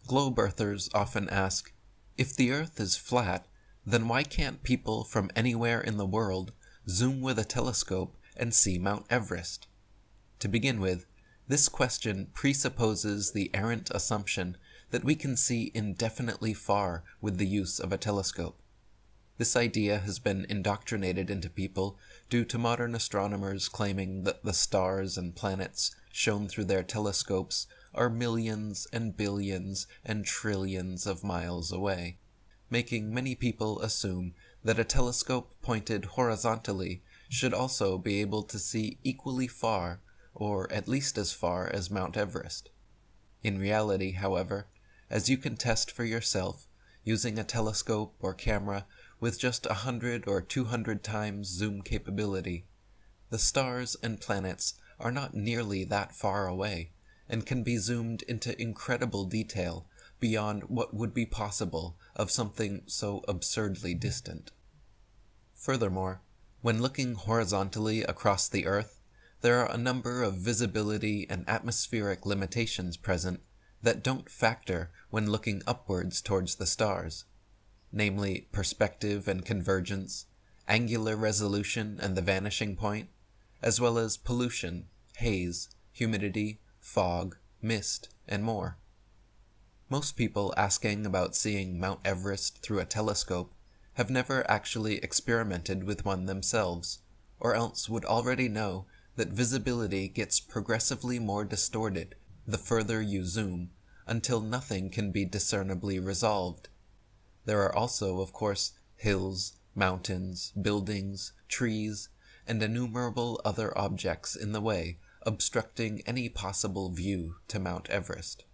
Globe earthers often ask, if the Earth is flat, then why can't people from anywhere in the world zoom with a telescope and see Mount Everest? To begin with, this question presupposes the errant assumption that we can see indefinitely far with the use of a telescope. This idea has been indoctrinated into people due to modern astronomers claiming that the stars and planets shown through their telescopes are millions and billions and trillions of miles away, making many people assume that a telescope pointed horizontally should also be able to see equally far, or at least as far as Mount Everest. In reality, however, as you can test for yourself, using a telescope or camera with just 100 or 200 times zoom capability, the stars and planets are not nearly that far away, and can be zoomed into incredible detail beyond what would be possible of something so absurdly distant. Furthermore, when looking horizontally across the Earth, there are a number of visibility and atmospheric limitations present that don't factor when looking upwards towards the stars, namely perspective and convergence, angular resolution and the vanishing point, as well as pollution, haze, humidity, fog, mist, and more. Most people asking about seeing Mount Everest through a telescope have never actually experimented with one themselves, or else would already know that visibility gets progressively more distorted the further you zoom, until nothing can be discernibly resolved. There are also, of course, hills, mountains, buildings, trees, and innumerable other objects in the way, obstructing any possible view to Mount Everest.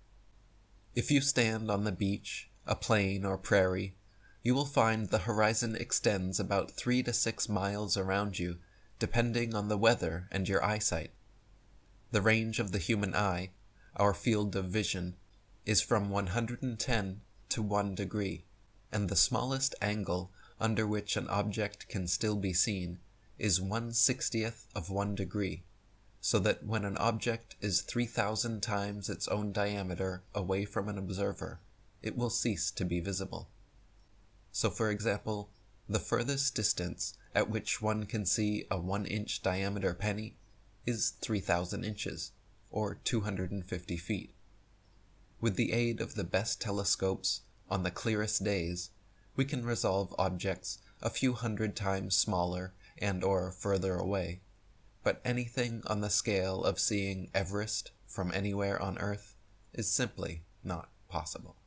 If you stand on the beach, a plain or prairie, you will find the horizon extends about 3 to 6 miles around you, depending on the weather and your eyesight. The range of the human eye, our field of vision, is from 110 to 1 degree, and the smallest angle under which an object can still be seen is 1/60th of 1 degree, so that when an object is 3,000 times its own diameter away from an observer, it will cease to be visible. So for example, the furthest distance at which one can see a 1-inch diameter penny is 3,000 inches, or 250 feet. With the aid of the best telescopes, on the clearest days, we can resolve objects a few hundred times smaller and or further away, but anything on the scale of seeing Everest from anywhere on Earth is simply not possible.